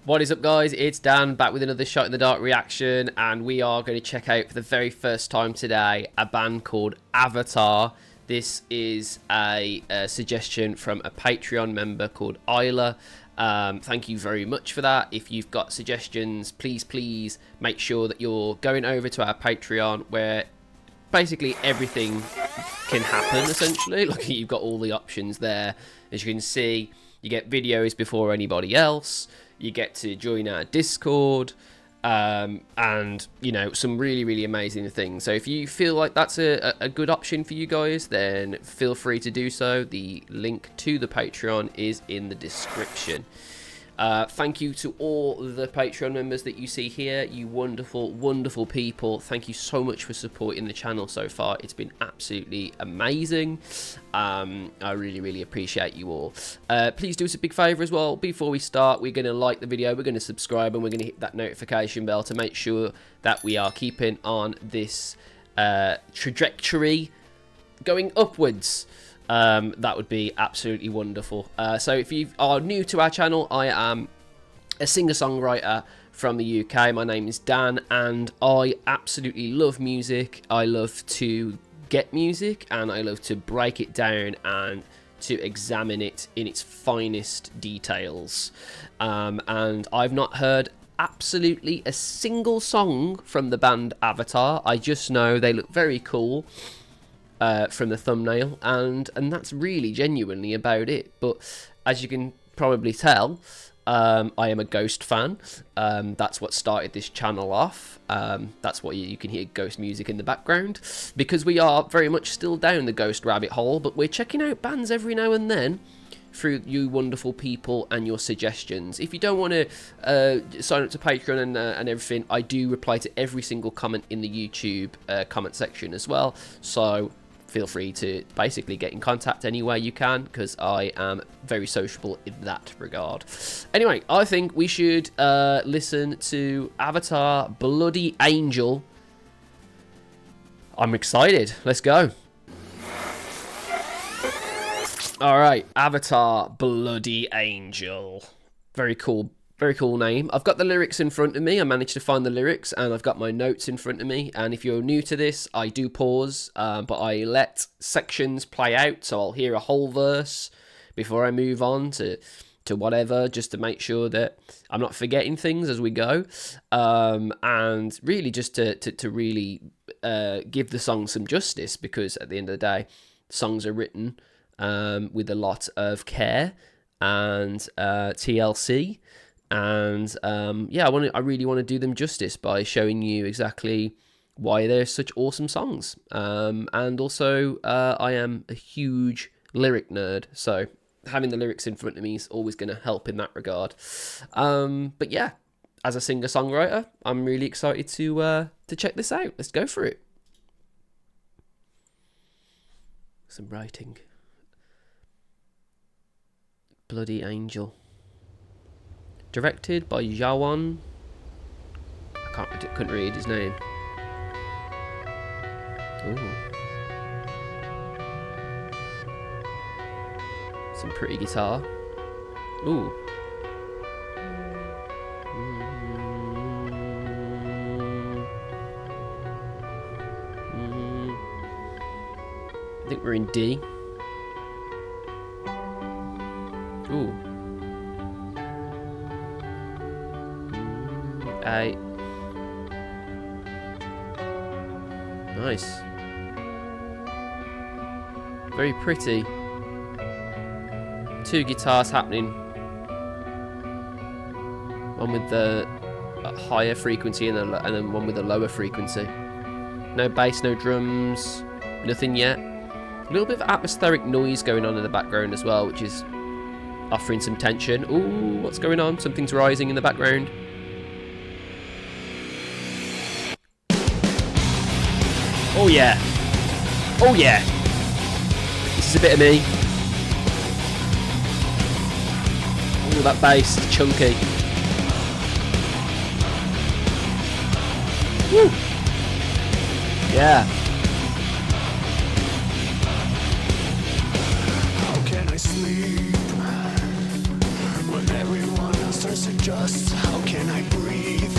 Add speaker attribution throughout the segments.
Speaker 1: What is up, guys? It's Dan back with another Shot in the Dark reaction, and we are going to check out for the very first time today a band called Avatar. This is a suggestion from a Patreon member called Isla. Thank you very much for that. If you've got suggestions, please make sure that you're going over to our Patreon, where basically everything can happen, essentially. Like, you've got all the options there. As you can see, you get videos before anybody else. You get to join our Discord, and, you know, some really amazing things. So if you feel like that's a good option for you guys, then feel free to do so. The link to the Patreon is in the description. Thank you to all the Patreon members that you see here, you wonderful people. Thank you so much for supporting the channel so far. It's been absolutely amazing. I really appreciate you all. Please do us a big favour as well. Before we start, we're going to like the video, we're going to subscribe, and we're going to hit that notification bell to make sure that we are keeping on this trajectory going upwards. That would be absolutely wonderful. So if you are new to our channel, I am a singer-songwriter from the UK. My name is Dan, and I absolutely love music. I love to get music, and I love to break it down and to examine it in its finest details. And I've not heard absolutely a single song from the band Avatar. I just know they look very cool from the thumbnail, and that's really genuinely about it. But as you can probably tell, I am a Ghost fan. That's what started this channel off. That's what you can hear Ghost music in the background, because we are very much still down the Ghost rabbit hole, but we're checking out bands every now and then through you wonderful people and your suggestions. If you don't want to sign up to Patreon and everything, I do reply to every single comment in the YouTube comment section as well. So feel free to basically get in contact any way you can, because I am very sociable in that regard. Anyway, I think we should listen to Avatar Bloody Angel. I'm excited. Let's go. Alright, Avatar Bloody Angel. Very cool name. I've got the lyrics in front of me. I managed to find the lyrics, and I've got my notes in front of me. And if you're new to this, I do pause, but I let sections play out, so I'll hear a whole verse before I move on to whatever, just to make sure that I'm not forgetting things as we go. And really just to really give the song some justice, because at the end of the day, songs are written with a lot of care and TLC. And yeah, I really want to do them justice by showing you exactly why they're such awesome songs. And also, I am a huge lyric nerd, so having the lyrics in front of me is always going to help in that regard. But yeah, as a singer-songwriter, I'm really excited to check this out. Let's go for it. Some writing. Bloody Angel. Directed by Jawan. Couldn't read his name. Ooh. Some pretty guitar. Ooh. I think we're in D. Ooh. A. Nice. Very pretty. Two guitars happening. One with the higher frequency and then one with a lower frequency. No bass, no drums, nothing yet. A little bit of atmospheric noise going on in the background as well, which is offering some tension. Ooh, what's going on? Something's rising in the background. Oh yeah. Oh yeah. This is a bit of me. Ooh, that bass, chunky. Woo. Yeah.
Speaker 2: How can I sleep when everyone else starts starts to adjust. How can I breathe?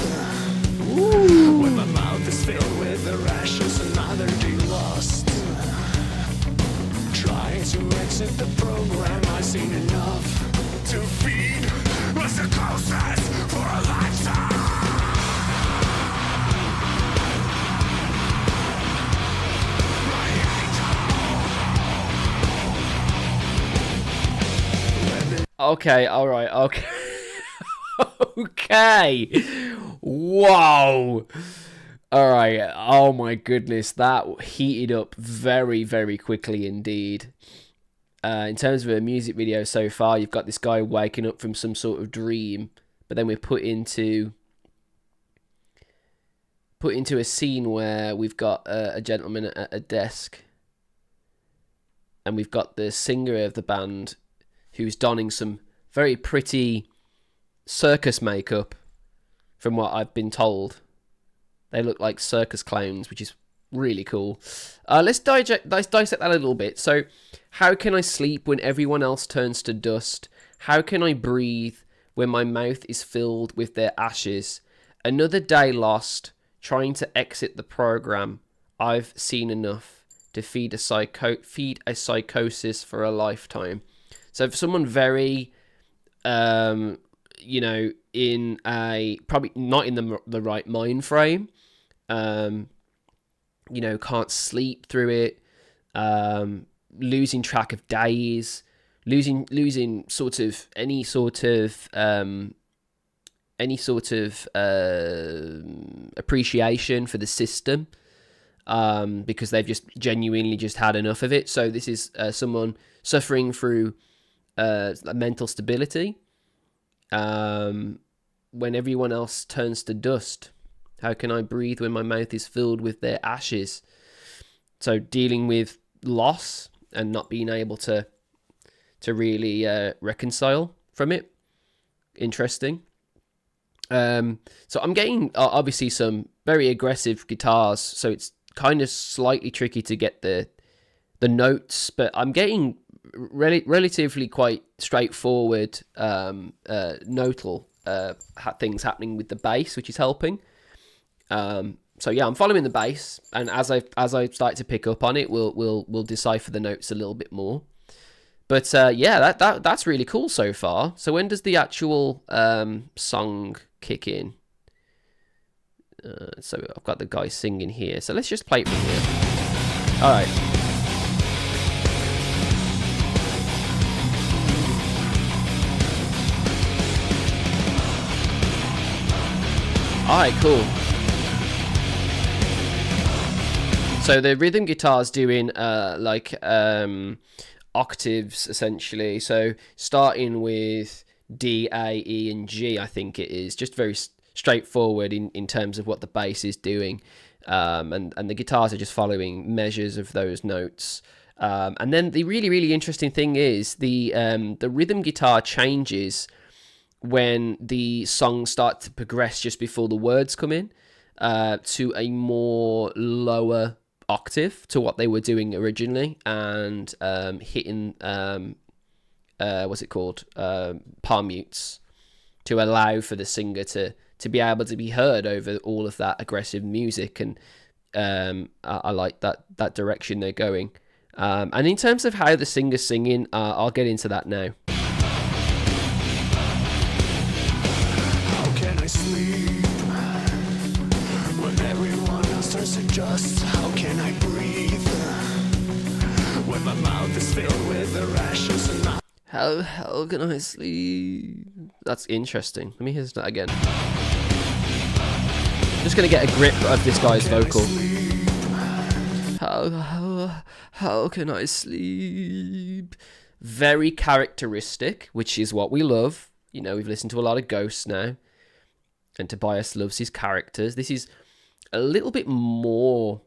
Speaker 2: Ooh. When my mouth is filled with the rashes, another day lost. Trying to exit the program, I've seen enough to feed the psychosis for a lifetime.
Speaker 1: Okay, alright, okay. Okay. Wow. Alright, oh my goodness, that heated up very, very quickly indeed. In terms of a music video so far, you've got this guy waking up from some sort of dream, but then we're put into a scene where we've got a gentleman at a desk, and we've got the singer of the band who's donning some very pretty circus makeup, from what I've been told. They look like circus clowns, which is really cool. Let's dissect that a little bit. So, how can I sleep when everyone else turns to dust? How can I breathe when my mouth is filled with their ashes? Another day lost, trying to exit the program. I've seen enough to feed a psychosis for a lifetime. So for someone very, in a, probably not in the right mind frame, can't sleep through it, losing track of days, losing sort of any sort of appreciation for the system, because they've just genuinely just had enough of it. So this is someone suffering through mental stability, when everyone else turns to dust. How can I breathe when my mouth is filled with their ashes? So dealing with loss and not being able to really reconcile from it. Interesting. So I'm getting obviously some very aggressive guitars, so it's kind of slightly tricky to get the notes, but I'm getting relatively quite straightforward nodal things happening with the bass, which is helping. So yeah, I'm following the bass, and as I start to pick up on it, we'll decipher the notes a little bit more. But yeah, that's really cool so far. So when does the actual song kick in? So I've got the guy singing here. So let's just play it from here. All right. Alright, cool. So the rhythm guitar's doing octaves essentially. So starting with D, A, E, and G, I think it is. Just very straightforward in terms of what the bass is doing. And the guitars are just following measures of those notes. And then the really, really interesting thing is the rhythm guitar changes when the songs start to progress just before the words come in, to a more lower octave to what they were doing originally, and hitting what's it called, palm mutes, to allow for the singer to be able to be heard over all of that aggressive music. And I like that direction they're going. And in terms of how the singer's singing, I'll get into that now.
Speaker 2: I sleep when everyone else turns to dust. How can I breathe when my mouth is filled with the rashes and
Speaker 1: how can I sleep? That's interesting. Let me hear that again. Just gonna get a grip of this guy's vocal. How can I sleep? Very characteristic, which is what we love. We've listened to a lot of Ghosts now, and Tobias loves his characters. This is a little bit more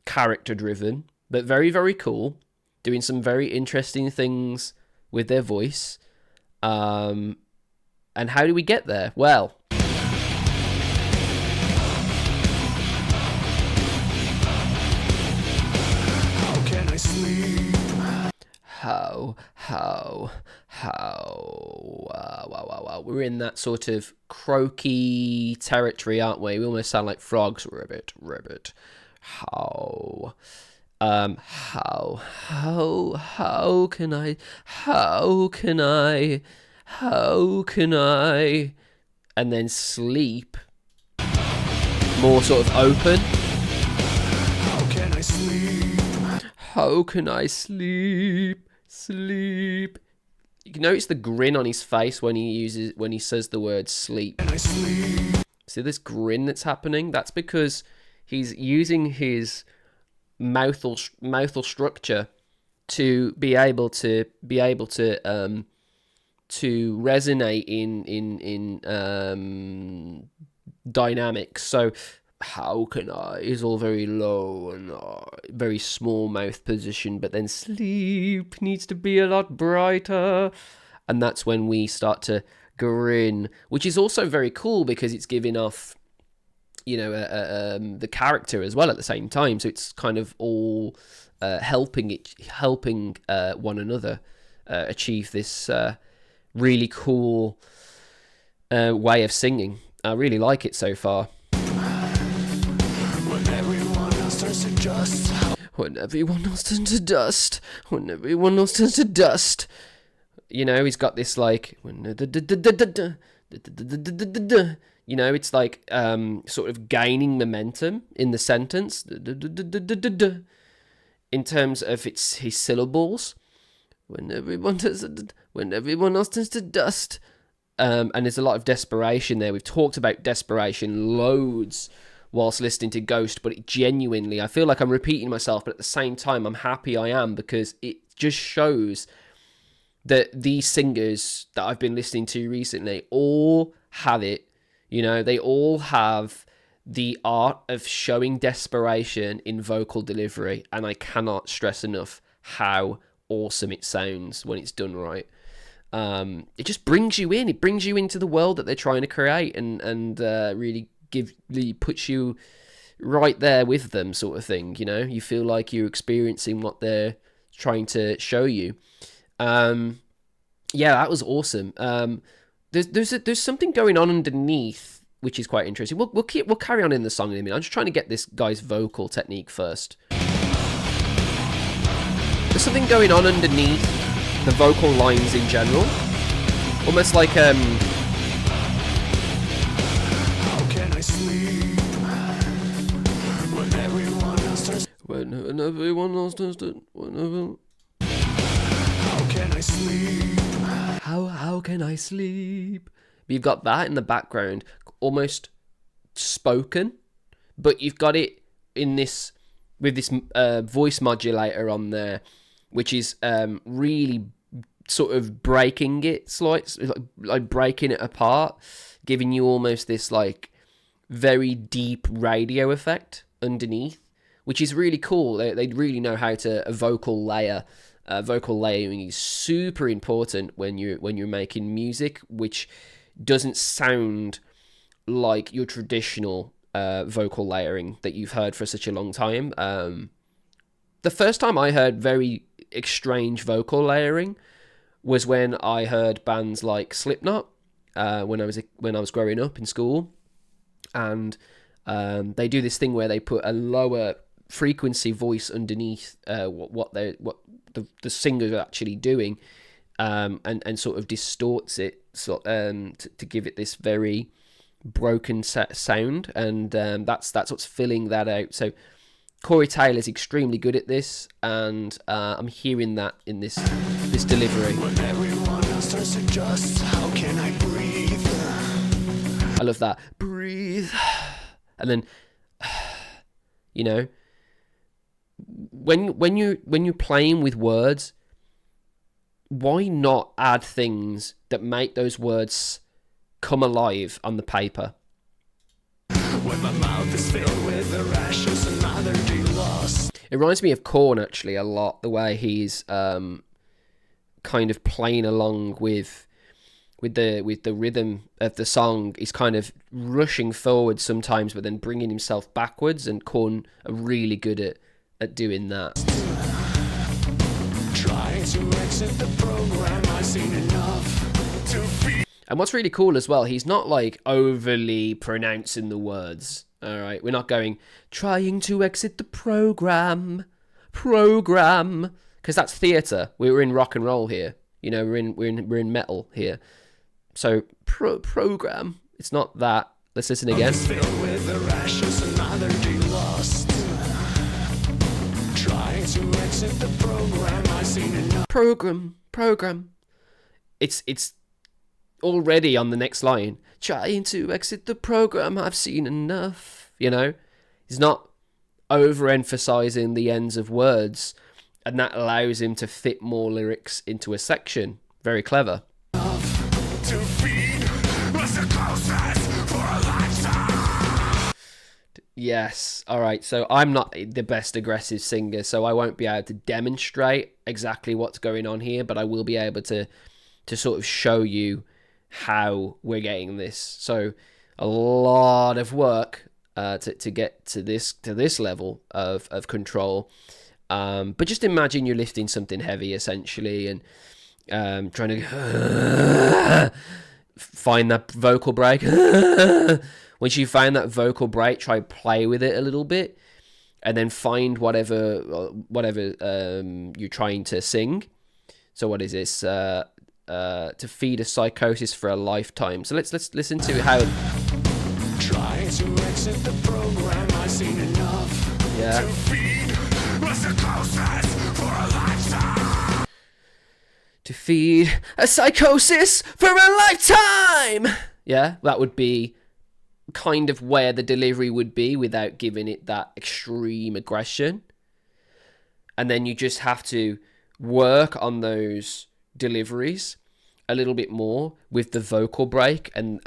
Speaker 1: character driven, but very, very cool. Doing some very interesting things with their voice. And how do we get there? Well,
Speaker 2: how can I sleep?
Speaker 1: How? we're in that sort of croaky territory, aren't we? We almost sound like frogs. Ribbit, ribbit. How can I, and then sleep, more sort of open.
Speaker 2: How can I sleep?
Speaker 1: How can I sleep? Sleep. You can notice the grin on his face when he says the word sleep.
Speaker 2: Can I sleep?
Speaker 1: See this grin that's happening? That's because he's using his mouthal structure to be able to resonate in dynamics. So how can I is all very low and very small mouth position, but then sleep needs to be a lot brighter, and that's when we start to grin, which is also very cool because it's giving off, you know, the character as well at the same time. So it's kind of all helping one another achieve this really cool way of singing. I really like it so far.
Speaker 2: When everyone else turns to dust.
Speaker 1: When everyone else turns to dust. When everyone else turns to dust. You know, he's got this like, you know, it's like sort of gaining momentum in the sentence in terms of his syllables. When everyone else turns to dust. And there's a lot of desperation there. We've talked about desperation loads whilst listening to Ghost, but it genuinely, I feel like I'm repeating myself, but at the same time, I'm happy I am, because it just shows that these singers that I've been listening to recently all have it. You know, they all have the art of showing desperation in vocal delivery, and I cannot stress enough how awesome it sounds when it's done right. It just brings you in. It brings you into the world that they're trying to create, and really puts you right there with them, sort of thing. You know, you feel like you're experiencing what they're trying to show you. Yeah, that was awesome. There's something going on underneath, which is quite interesting. We'll carry on in the song in a minute. I'm just trying to get this guy's vocal technique first. There's something going on underneath the vocal lines in general, almost like
Speaker 2: How can I sleep? When everyone else turns.
Speaker 1: when everyone else turns to
Speaker 2: How can I sleep?
Speaker 1: how can I sleep? But you've got that in the background, almost spoken, but you've got it in this with this voice modulator on there, which is really sort of breaking it, like breaking it apart, giving you almost this like very deep radio effect underneath, which is really cool. They really know how to vocal layer. Vocal layering is super important when you're making music, which doesn't sound like your traditional vocal layering that you've heard for such a long time. The first time I heard very strange vocal layering was when I heard bands like Slipknot when I was growing up in school, and they do this thing where they put a lower frequency voice underneath what the singers are actually doing, and sort of distorts it to give it this very broken sound, and that's what's filling that out. So Corey Taylor's extremely good at this, and I'm hearing that in this delivery.
Speaker 2: When everyone else turns to dust, how can I breathe?
Speaker 1: I love that. Breathe. And then, you know, when you're playing with words, why not add things that make those words come alive on the paper?
Speaker 2: When my mouth is filled with the rashes, another day lost.
Speaker 1: It reminds me of Korn actually a lot, the way he's kind of playing along with the rhythm of the song. He's kind of rushing forward sometimes, but then bringing himself backwards, and Korn are really good at doing that.
Speaker 2: Trying to exit the program, I've seen enough to feel.
Speaker 1: And what's really cool as well, he's not like overly pronouncing the words. All right, we're not going trying to exit the program, because that's theatre. We're in rock and roll here. You know, we're in metal here. So program. It's not that. Let's listen again.
Speaker 2: Filled with the rashes, another day lost. Trying to exit the program, I've seen enough.
Speaker 1: Program. It's already on the next line. Trying to exit the program, I've seen enough. You know, he's not overemphasizing the ends of words, and that allows him to fit more lyrics into a section. Very clever.
Speaker 2: To feed was the closest for a lifetime.
Speaker 1: Yes. All right. So I'm not the best aggressive singer, so I won't be able to demonstrate exactly what's going on here, but I will be able to sort of show you how we're getting this. So a lot of work to get to this level of control. But just imagine you're lifting something heavy, essentially, and trying to find that vocal break. Once you find that vocal break, try play with it a little bit, and then find whatever you're trying to sing. So what is this? To feed a psychosis for a lifetime. So let's listen to how.
Speaker 2: Trying to exit the program, I've seen enough.
Speaker 1: Yeah.
Speaker 2: To feed was the closest for a lifetime.
Speaker 1: To feed a psychosis for a lifetime. Yeah, that would be kind of where the delivery would be without giving it that extreme aggression. And then you just have to work on those deliveries a little bit more with the vocal break and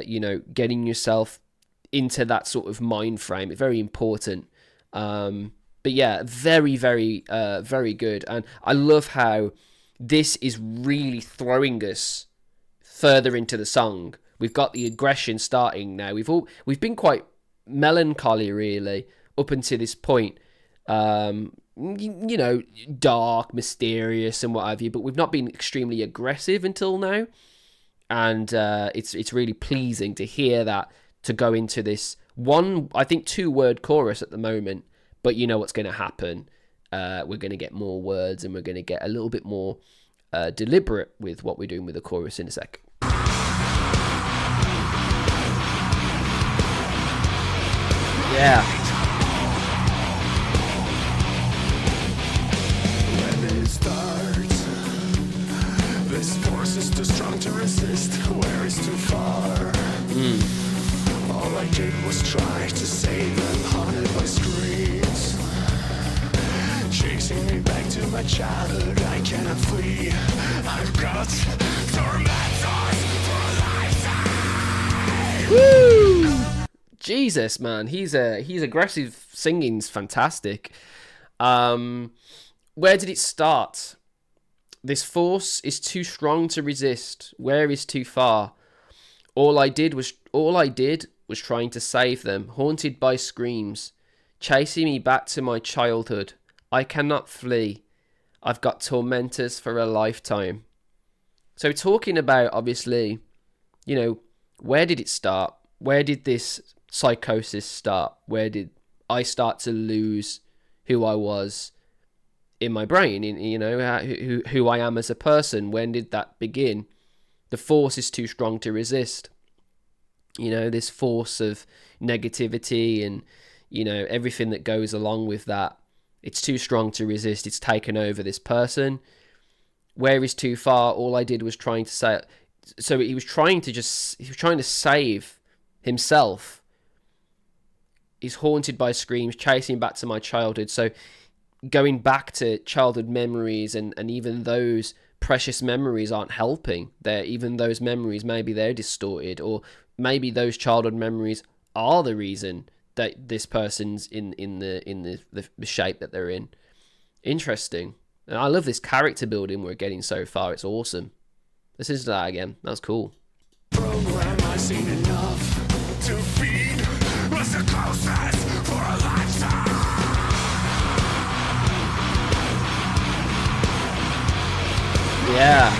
Speaker 1: you know, getting yourself into that sort of mind frame. It's very important. But yeah, very, very, very good. And I love how this is really throwing us further into the song. We've got the aggression starting now. We've been quite melancholy, really, up until this point. You know, dark, mysterious, and what have you. But we've not been extremely aggressive until now. And it's really pleasing to hear that, to go into this one, I think, 2-word chorus at the moment. But you know what's going to happen. We're going to get more words, and we're going to get a little bit more deliberate with what we're doing with the chorus in a sec. Yeah.
Speaker 2: When it starts, this force is too strong to resist. Where is too far? All I did was try to save them, haunted by screams, chasing me back to my childhood. I cannot flee. I've got tormentors for a lifetime.
Speaker 1: Woo! Jesus, man, he's aggressive. Singing's fantastic. Where did it start? This force is too strong to resist. Where is too far? All I did was trying to save them, haunted by screams, chasing me back to my childhood. I cannot flee. I've got tormentors for a lifetime. So talking about, obviously, you know, where did it start? Where did this psychosis start? Where did I start to lose who I was in my brain? In, you know, who I am as a person? When did that begin? The force is too strong to resist. You know, this force of negativity and, you know, everything that goes along with that. It's too strong to resist. It's taken over this person. Where is too far? All I did was trying to say. So he was trying to save himself. He's haunted by screams, chasing back to my childhood. So going back to childhood memories, and even those precious memories aren't helping. Even those memories, maybe they're distorted, or maybe those childhood memories are the reason that this person's in the shape that they're in. Interesting. And I love this character building we're getting so far. It's awesome. Let's listen to that again. That's cool.
Speaker 2: Program, I've seen enough to feed was the closest for a lifetime.
Speaker 1: Yeah.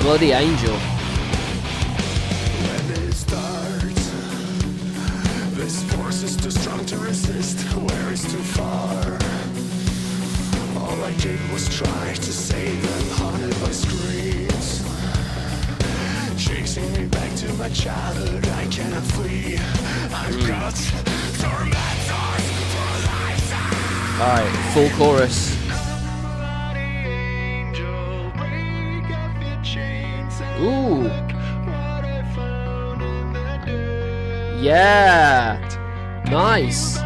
Speaker 1: Bloody Angel.
Speaker 2: When it starts, this force is too strong to resist. Where is too far? All I did was try to save them, haunted by screams, chasing me back to my childhood. I cannot flee. I've got tormentors for a lifetime.
Speaker 1: Alright, full chorus. Ooh. Yeah. Nice.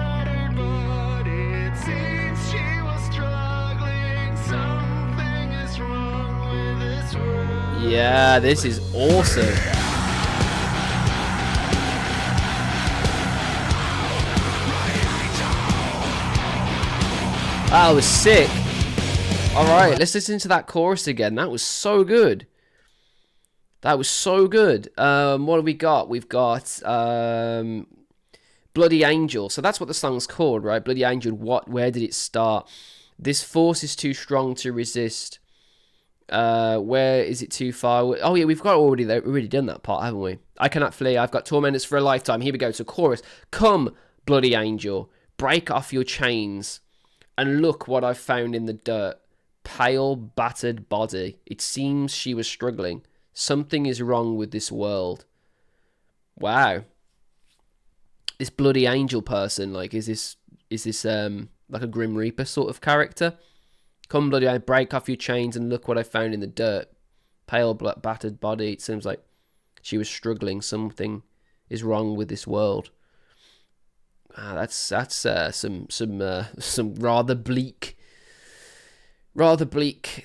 Speaker 1: Yeah, this is awesome. That was sick. Alright, let's listen to that chorus again. That was so good. That was so good. What have we got? We've got Bloody Angel. So that's what the song's called, right? Bloody Angel. Where did it start? This force is too strong to resist. Where is it too far? Oh yeah, we've already done that part, haven't we? I cannot flee. I've got tormentors for a lifetime. Here we go. So chorus. Come, bloody angel, break off your chains, and look what I've found in the dirt. Pale, battered body. It seems she was struggling. Something is wrong with this world. Wow. This bloody angel person, like, is this like a Grim Reaper sort of character? Come, bloody, I break off your chains and look what I found in the dirt. Pale, battered body. It seems like she was struggling. Something is wrong with this world. That's some rather bleak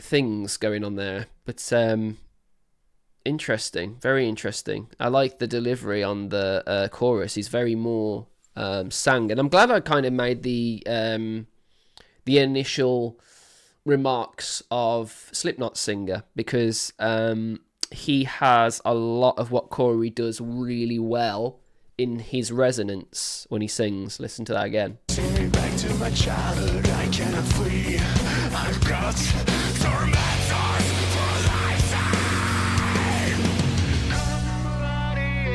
Speaker 1: things going on there. But interesting, very interesting. I like the delivery on the chorus. He's very more sang, and I'm glad I kind of made the initial remarks of Slipknot singer, because he has a lot of what Corey does really well in his resonance when he sings. Listen to that again.
Speaker 2: Sing me back to my childhood. I cannot flee. I've got tormentors for a lifetime.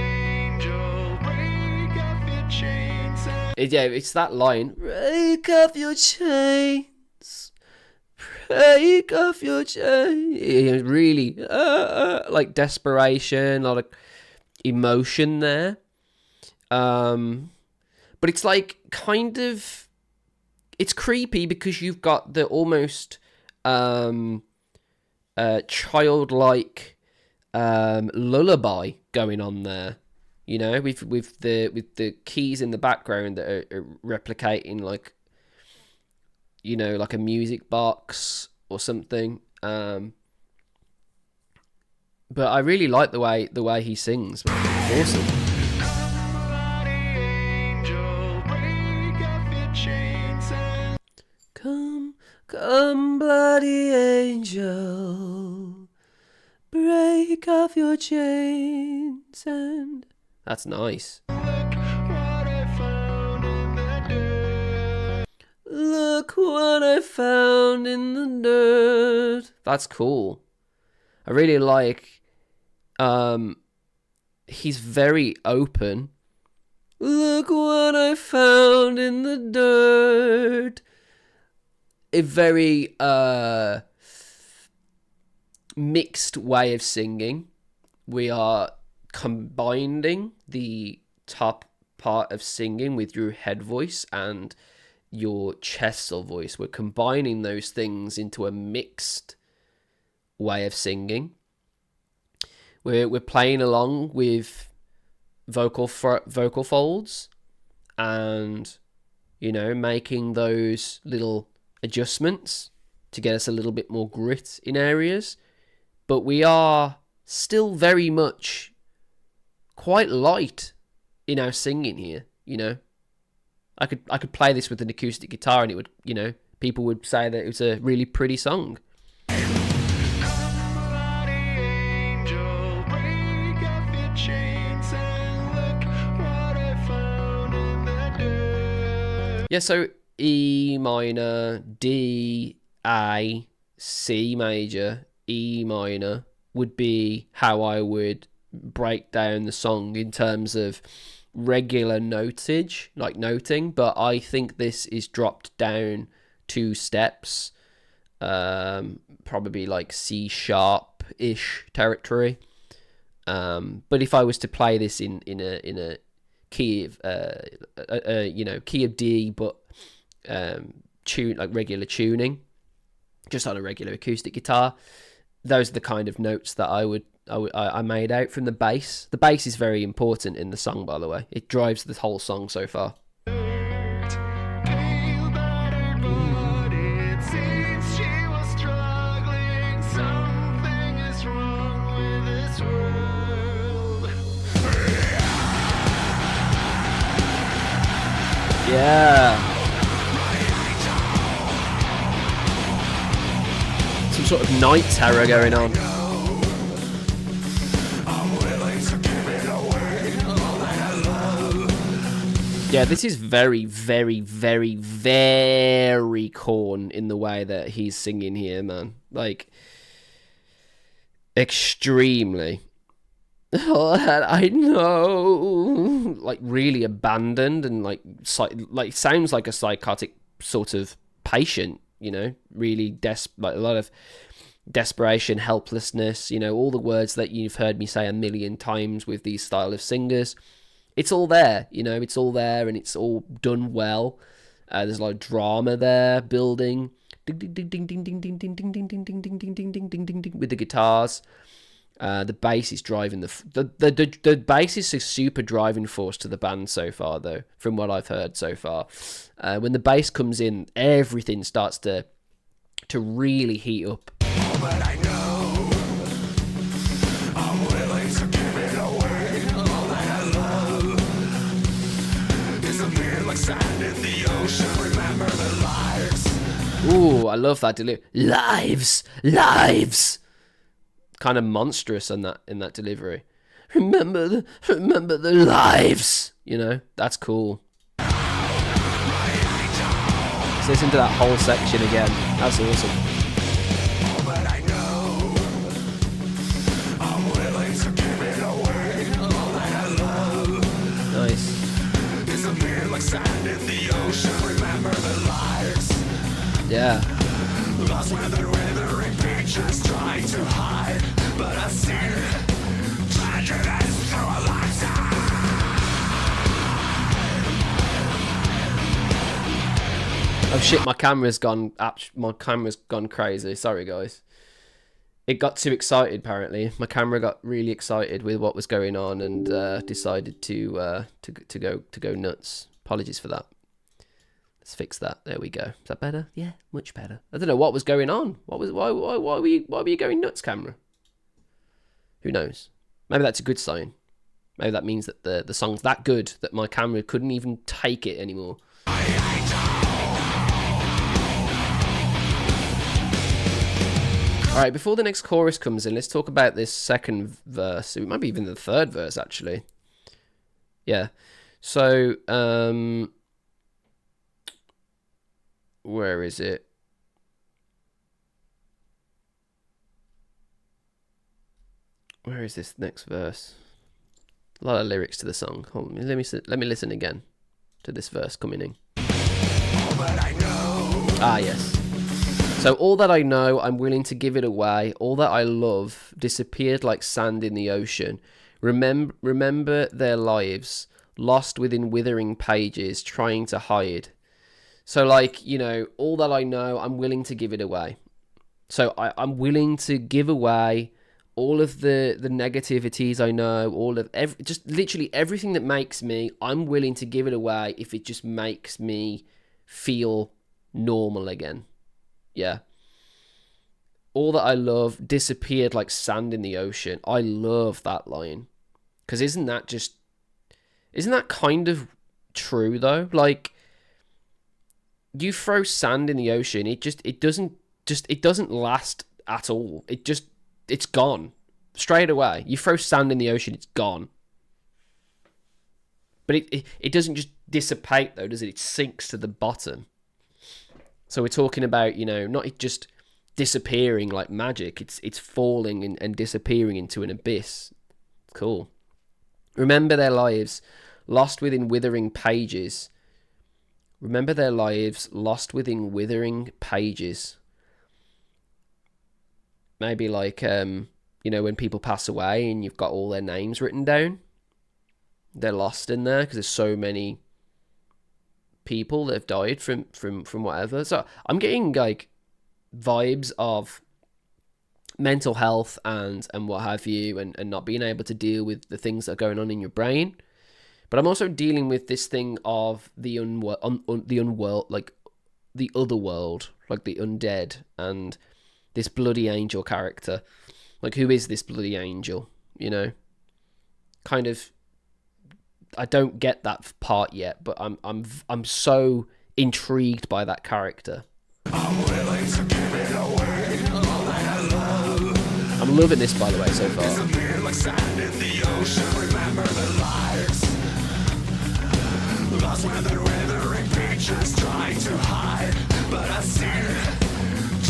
Speaker 2: Angel, break off your chains.
Speaker 1: Yeah, it's that line. Break off your chains. Break off your chains. Really, like desperation, a lot of emotion there. But it's like kind of, it's creepy because you've got the almost childlike lullaby going on there, you know, with the keys in the background that are replicating, like, you know, like a music box or something. But I really like the way he sings. Awesome. Come, bloody angel, break off your chains, and that's nice. Look what I found in the dirt. That's cool. I really like. He's very open. Look what I found in the dirt. A very mixed way of singing. We are combining the top part of singing with your head voice and your chest or voice. We're combining those things into a mixed way of singing. We're playing along with vocal folds, and, you know, making those little adjustments to get us a little bit more grit in areas, but we are still very much quite light in our singing here. You know, I could play this with an acoustic guitar and it would, you know, people would say that it was a really pretty song. Yeah, so E minor, D, A, C major, E minor, would be how I would break down the song in terms of regular notage, like noting, but I think this is dropped down 2 steps, probably like C sharp ish territory. But if I was to play this in a key of key of D, but tune like regular tuning, just on a regular acoustic guitar, those are the kind of notes that I made out from the bass. The bass is very important in the song, by the way. It drives the whole song so far. Yeah. Some sort of night terror going on. Yeah, this is very, very, very, very Korn in the way that he's singing here, man. Like, extremely. Oh, I know. Like, really abandoned and, like sounds like a psychotic sort of patient, you know? Really, like a lot of desperation, helplessness, you know, all the words that you've heard me say a million times with these style of singers. It's all there, you know, it's all there and it's all done well. There's a lot of drama there building. Ding ding ding ding ding ding ding ding ding ding ding ding ding ding ding ding ding ding ding with the guitars. The bass is driving the bass is a super driving force to the band so far, though, from what I've heard so far. When the bass comes in, everything starts to really heat up.
Speaker 2: But I know I'm willing to give it away. All that I love disappeared like sand in the ocean. Remember the lives.
Speaker 1: Ooh, I love that delivery. Lives. Kind of monstrous in that delivery. Remember the lives. You know, that's cool. Let's listen to that whole section again. That's awesome.
Speaker 2: But I know I'm willing to give it away. All that I love
Speaker 1: Nice.
Speaker 2: disappeared like sand in the ocean. Remember the lives.
Speaker 1: Yeah.
Speaker 2: Lost weather, withering pictures trying to hide, but I see tragedies through a lifetime.
Speaker 1: Oh shit! My camera's gone crazy. Sorry, guys. It got too excited. Apparently, my camera got really excited with what was going on and decided to go nuts. Apologies for that. Let's fix that. There we go. Is that better? Yeah, much better. I don't know what was going on. Why were you going nuts, camera? Who knows? Maybe that's a good sign. Maybe that means that the song's that good that my camera couldn't even take it anymore. Alright, before the next chorus comes in, let's talk about this second verse. It might be even the third verse, actually. Yeah. So, where is it? Where is this next verse? A lot of lyrics to the song. Hold on, let me listen again to this verse coming in. Ah, yes. So all that I know, I'm willing to give it away. All that I love disappeared like sand in the ocean. Remember their lives, lost within withering pages, trying to hide. So, like, you know, all that I know, I'm willing to give it away. So I'm willing to give away all of the negativities I know, just literally everything that makes me, I'm willing to give it away if it just makes me feel normal again. Yeah. All that I love disappeared like sand in the ocean. I love that line. Because isn't that kind of true, though? Like, you throw sand in the ocean, it doesn't last at all. It's gone. Straight away. You throw sand in the ocean, it's gone. But it doesn't just dissipate, though, does it? It sinks to the bottom. So we're talking about, you know, not just disappearing like magic. It's falling and disappearing into an abyss. Cool. Remember their lives lost within withering pages. Remember their lives lost within withering pages. Maybe like, you know, when people pass away and you've got all their names written down. They're lost in there because there's so many people that have died from whatever. So I'm getting like vibes of mental health and what have you, and not being able to deal with the things that are going on in your brain. But I'm also dealing with this thing of the unworld, like the other world, like the undead, and this bloody angel character. Like, who is this bloody angel? You know, kind of. I don't get that part yet, but I'm so intrigued by that character.
Speaker 2: I'm willing to give it away, all that I love.
Speaker 1: I'm loving this, by the way, so far.
Speaker 2: Disappear like sand in the ocean. Remember the lives lost within withering pictures, trying to hide, but I see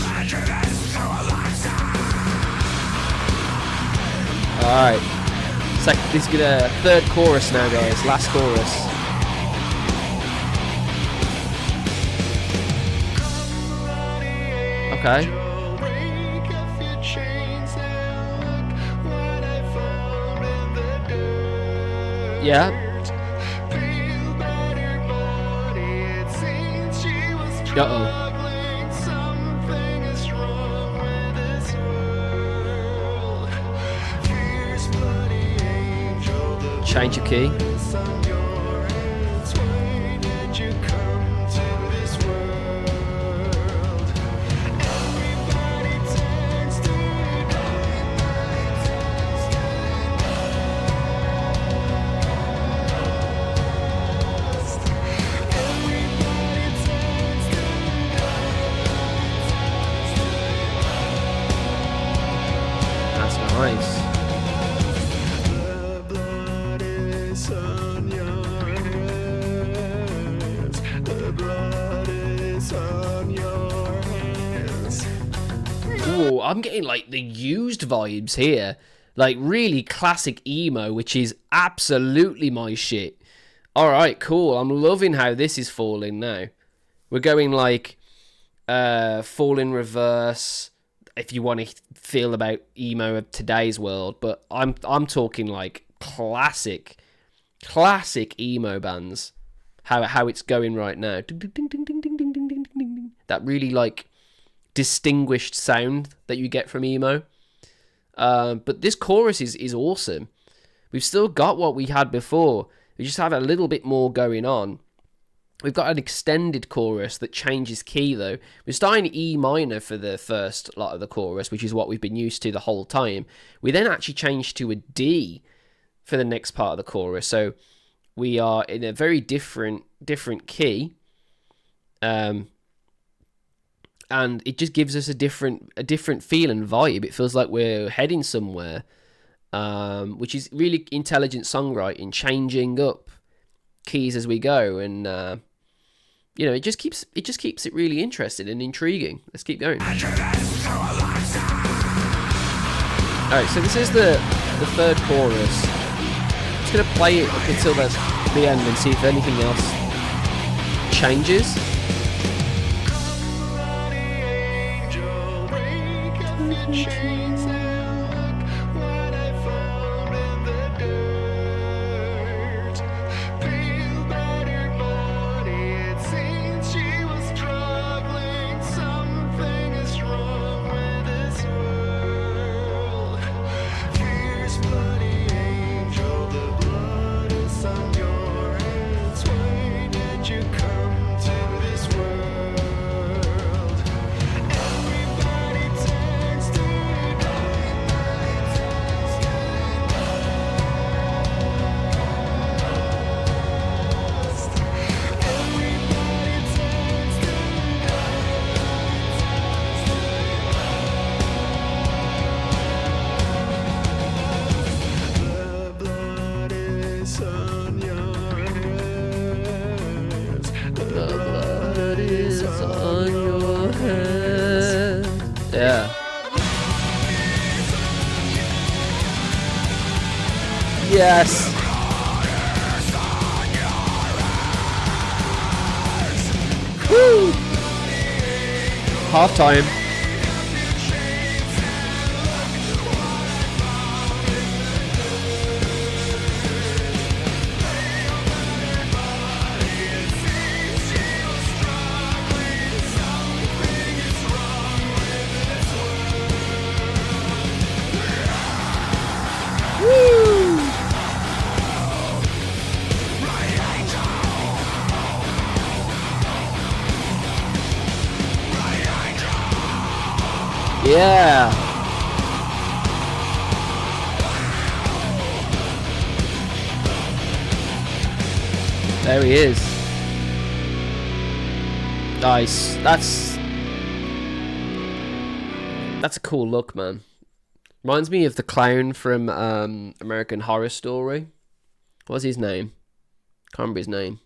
Speaker 2: tragedies through a lifetime.
Speaker 1: All right. This is a third chorus now, guys. Last chorus. Okay. Yeah. Uh-oh. Change your key. That's nice. Ooh, I'm getting like the Used vibes here. Like really classic emo, which is absolutely my shit. Alright, cool. I'm loving how this is falling now. We're going like fall in reverse, if you want to feel about emo of today's world, but I'm talking like classic emo bands. How it's going right now. That really like distinguished sound that you get from emo. But this chorus is awesome. We've still got what we had before. We just have a little bit more going on. We've got an extended chorus that changes key though. We're starting E minor for the first lot of the chorus, which is what we've been used to the whole time. We then actually change to a D for the next part of the chorus. So we are in a very different key. And it just gives us a different feel and vibe. It feels like we're heading somewhere, which is really intelligent songwriting, changing up keys as we go, and you know, it just keeps it really interesting and intriguing. Let's keep going. All right, so this is the third chorus. I'm just gonna play it up until the end and see if anything else changes. Yeah. Yes. Woo! Half time. Yeah. There he is. Nice. That's a cool look, man. Reminds me of the clown from American Horror Story. What's his name? Can't remember his name.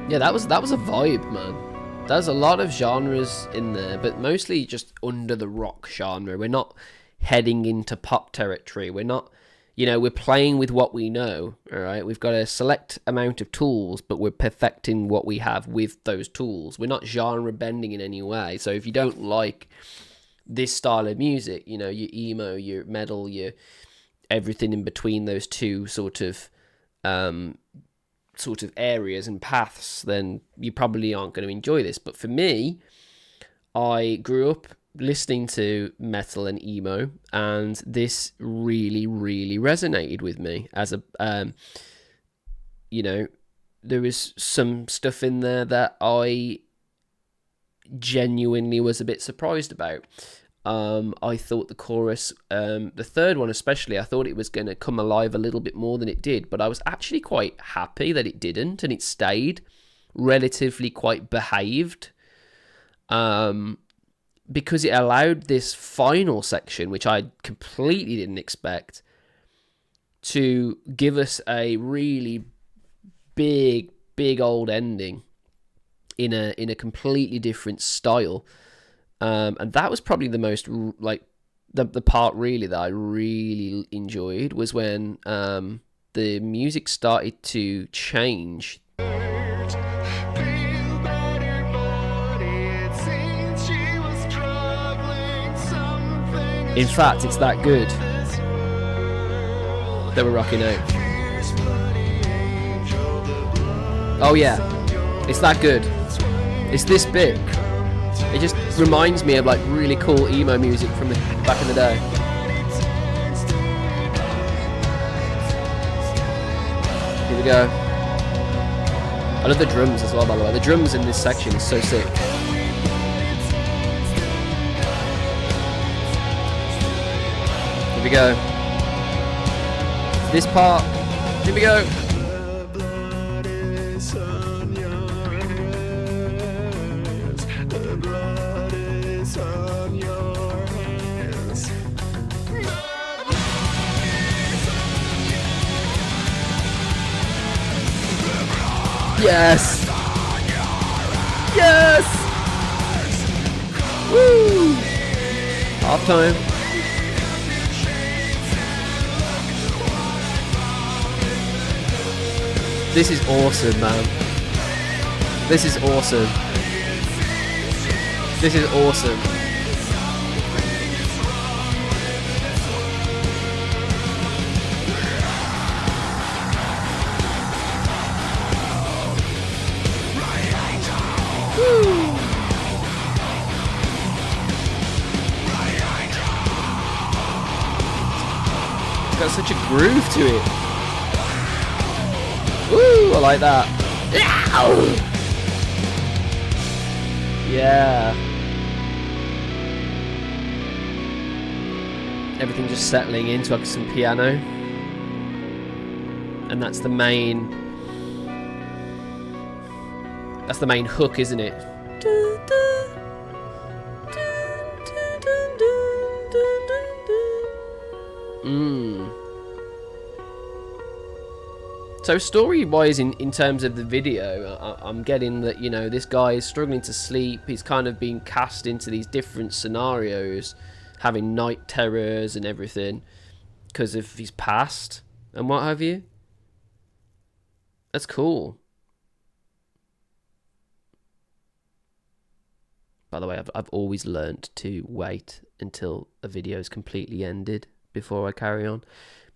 Speaker 1: Yeah, that was a vibe, man. There's a lot of genres in there, but mostly just under the rock genre. We're not heading into pop territory. We're not, we're playing with what we know, all right? We've got a select amount of tools, but we're perfecting what we have with those tools. We're not genre bending in any way. So if you don't like this style of music, your emo, your metal, your everything in between those two sort of areas and paths, then you probably aren't going to enjoy this. But for me, I grew up listening to metal and emo, and this really, really resonated with me as a, there was some stuff in there that I genuinely was a bit surprised about. I thought the chorus, the third one especially, I thought it was going to come alive a little bit more than it did, but I was actually quite happy that it didn't, and it stayed relatively quite behaved, because it allowed this final section, which I completely didn't expect, to give us a really big old ending in a completely different style. And that was probably the most, the part really that I really enjoyed was when the music started to change. In fact, it's that good that we're rocking out. Oh yeah, it's that good. It's this bit. It just reminds me of like really cool emo music from back in the day. Here we go. I love the drums as well, by the way. The drums in this section is so sick. Here we go. This part. Here we go. Yes! Yes! Woo! Half time. This is awesome, man. This is awesome. This is awesome. Got such a groove to it. Woo, I like that. Yeah. Everything just settling into like some piano. And that's the main hook, isn't it? So story-wise, in terms of the video, I'm getting that, you know, this guy is struggling to sleep. He's kind of being cast into these different scenarios, having night terrors and everything because of his past and what have you. That's cool. By the way, I've always learnt to wait until a video is completely ended before I carry on.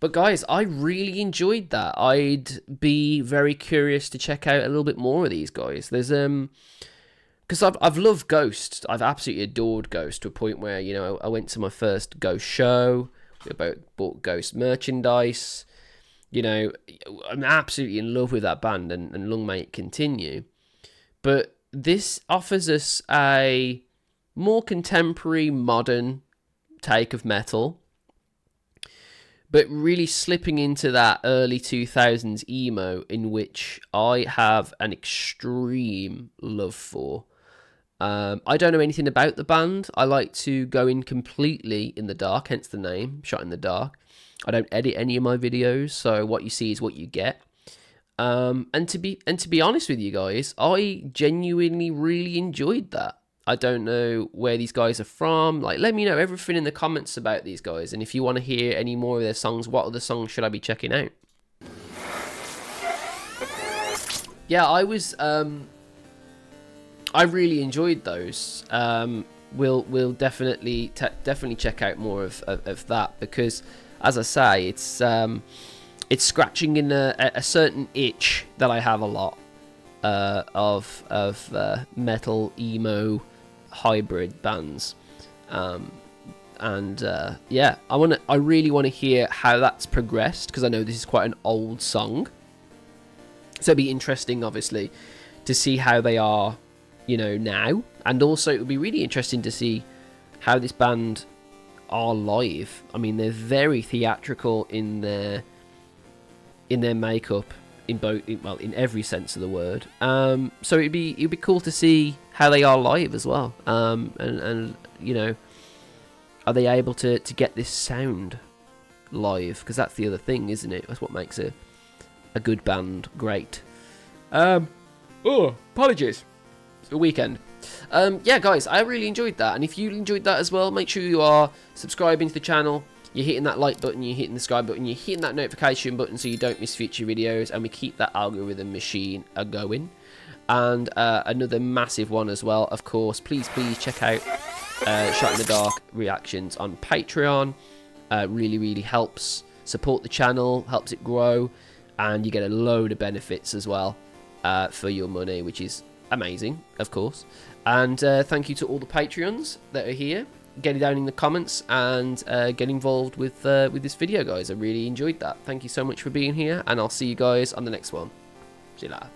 Speaker 1: But guys, I really enjoyed that. I'd be very curious to check out a little bit more of these guys. There's because I've loved Ghost. I've absolutely adored Ghost to a point where, you know, I went to my first Ghost show. We both bought Ghost merchandise. You know, I'm absolutely in love with that band, and long may it continue. But this offers us a more contemporary, modern take of metal, but really slipping into that early 2000s emo, in which I have an extreme love for. I don't know anything about the band. I like to go in completely in the dark, hence the name, Shot in the Dark. I don't edit any of my videos, so what you see is what you get. And to be honest with you guys, I genuinely really enjoyed that. I don't know where these guys are from. Like, let me know everything in the comments about these guys, and if you want to hear any more of their songs, what other songs should I be checking out? Yeah, I was I really enjoyed those. We'll definitely check out more of that, because, as I say, it's scratching in a certain itch that I have a lot of metal emo hybrid bands, and yeah, I really want to hear how that's progressed, because I know this is quite an old song, so it'd be interesting, obviously, to see how they are, you know, now, and also it would be really interesting to see how this band are live. I mean, they're very theatrical in their makeup, in every sense of the word. So it'd be cool to see how they are live as well. And you know, are they able to get this sound live? Because that's the other thing, isn't it? That's what makes a good band great. Oh, apologies. It's the weekend. Yeah, guys, I really enjoyed that, and if you enjoyed that as well, make sure you are subscribing to the channel. You're hitting that like button, you're hitting the subscribe button, you're hitting that notification button so you don't miss future videos, and we keep that algorithm machine going. And another massive one as well, of course, please check out Shot in the Dark reactions on Patreon. Really helps support the channel, helps it grow, and you get a load of benefits as well for your money, which is amazing, of course. And thank you to all the Patreons that are here. Get it down in the comments and get involved with this video, guys. I really enjoyed that. Thank you so much for being here, and I'll see you guys on the next one. See you later.